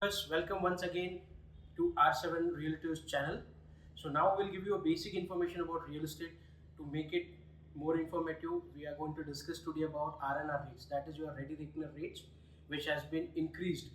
Welcome once again to R7 Realtors channel. So now we'll give you a basic information about real estate. To make it more informative, we are going to discuss today about RNR rates, that is your ready reckoner rates, which has been increased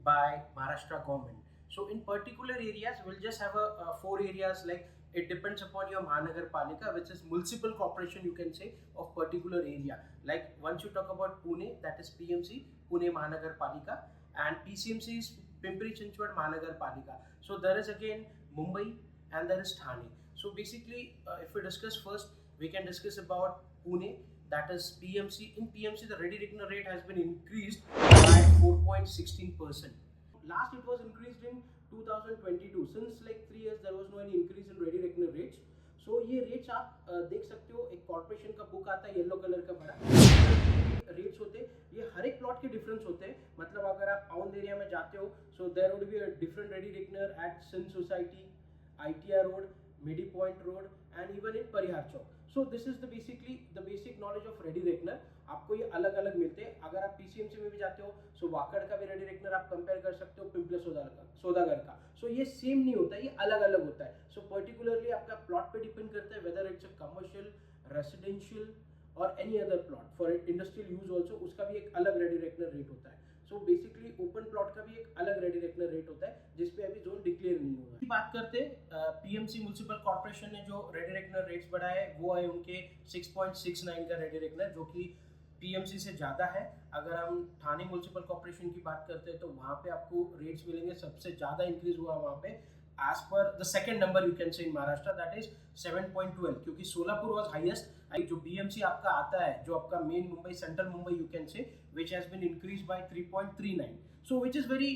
by Maharashtra government. So in particular areas, we'll just have four areas, like it depends upon your Mahanagar Palika, which is municipal corporation, you can say, of particular area. Like once you talk about Pune, that is PMC, Pune Mahanagar Palika, and PCMC is Pimpri Chinchwad Mahanagar Palika. So there is again Mumbai and there is Thane. So basically, if we discuss first, we can discuss about Pune, that is PMC. In PMC, the ready reckoner rate has been increased by 4.16%. Last it was increased in 2022. Since like 3 years there was no any increase in ready reckoner rates. So ये rates आप देख सकते हो, एक corporation का book आता है yellow colour का बड़ा, रेट्स होते हैं ये हर एक प्लॉट के डिफरेंस होते हैं. मतलब अगर आप आउंड एरिया में जाते हो, so there would be a different ready reckoner at सिन सोसाइटी, ITR रोड, मिडी point road and even in Parihar Chowk. So this is the basic knowledge of ready reckoner. आपको ये अलग अलग मिलते हैं. अगर आप PCMC में भी जाते हो, सो वाकड़ का भी रेडी रेकनर आप कंपेयर कर सकते हो पिंपले सौदागर का. सो ये सेम नहीं होता है, ये अलग अलग होता है. सो पर्टिकुलरली आपका प्लॉट पे डिपेंड करता है whether it's a commercial, residential और any other plot for industrial use also, उसका भी एक अलग रेडी रेकनर रेट होता है. सो बेसिकली ओपन प्लॉट का भी एक अलग रेडी रेकनर रेट होता है जिसपे अभी जोन डिक्लेयर नहीं हुआ है. बात करते PMC म्युनिसिपल कॉर्पोरेशन ने जो रेडी रेकनर रेट्स बढ़ाए वो है उनके 6.69 का रेडी रेकनर, जो कि PMC से ज़्यादा है. अगर हम ठाणे म्युनिसिपल कॉर्पोरेशन की बात करते हैं तो वहाँ पे आपको रेट्स मिलेंगे, सबसे ज़्यादा इंक्रीज हुआ वहाँ पे as per the second number you can say in Maharashtra, that is 7.12, क्योंकि सोलापुर was highest. जो BMC आपका आता है, जो आपका main Mumbai, central Mumbai you can say, which has been increased by 3.39. So which is very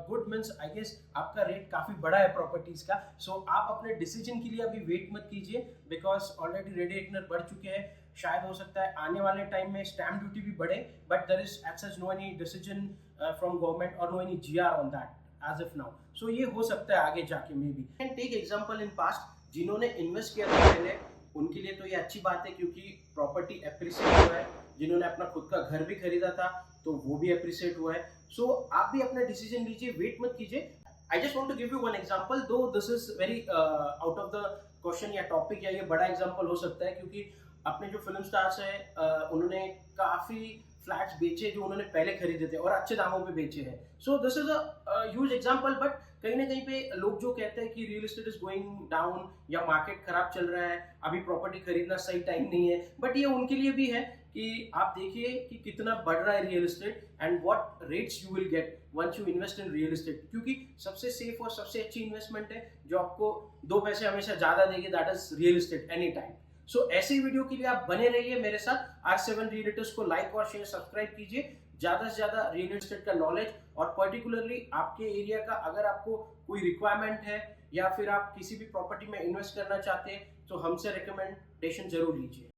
good, means I guess आपका rate काफ़ी बड़ा है प्रॉपर्टीज का. So आप अपने डिसीजन के लिए अभी वेट मत कीजिए, बिकॉज ऑलरेडी रेडी रेकनर बढ़ चुके हैं. शायद हो सकता है आने वाले टाइम में स्टैम्प ड्यूटी भी बढ़े, but there is as such no any decision from government और नो एनी GR on that as of now. So ये हो सकता है आगे जाके maybe. Can take example in past, जिन्होंने इन्वेस्ट किया था पहले उनके लिए तो ये अच्छी बात है क्योंकि प्रॉपर्टी एप्रिसिएट हुआ है. जिन्होंने अपना खुद का घर भी खरीदा था तो वो भी एप्रिसिएट हुआ है. सो आप भी अपना डिसीजन लीजिए, वेट मत कीजिए. I just want to give you one example, though this is very out of the question या टॉपिक, या ये बड़ा एग्जांपल हो सकता है क्योंकि अपने जो फिल्म स्टार्स हैं उन्होंने काफ़ी फ्लैट्स बेचे जो उन्होंने पहले खरीदे थे और अच्छे दामों पे बेचे हैं. सो this is a huge example. But कहीं ना कहीं पे लोग जो कहते हैं कि real estate is going down या मार्केट खराब चल रहा है, अभी प्रॉपर्टी खरीदना सही टाइम नहीं है, बट ये उनके लिए भी है कि आप देखिए कि कितना बढ़ रहा है real estate and what rates you will get once you invest in real estate. क्योंकि सबसे सेफ और सबसे अच्छी इन्वेस्टमेंट है जो आपको 2 पैसे हमेशा ज़्यादा देगी, that is real estate any time. So ऐसी वीडियो के लिए आप बने रहिए मेरे साथ. R7 रियल्टर्स को लाइक और शेयर सब्सक्राइब कीजिए. ज़्यादा से ज़्यादा रियल एस्टेट का नॉलेज और पर्टिकुलरली आपके एरिया का अगर आपको कोई रिक्वायरमेंट है या फिर आप किसी भी प्रॉपर्टी में इन्वेस्ट करना चाहते हैं तो हमसे रिकमेंडेशन जरूर लीजिए.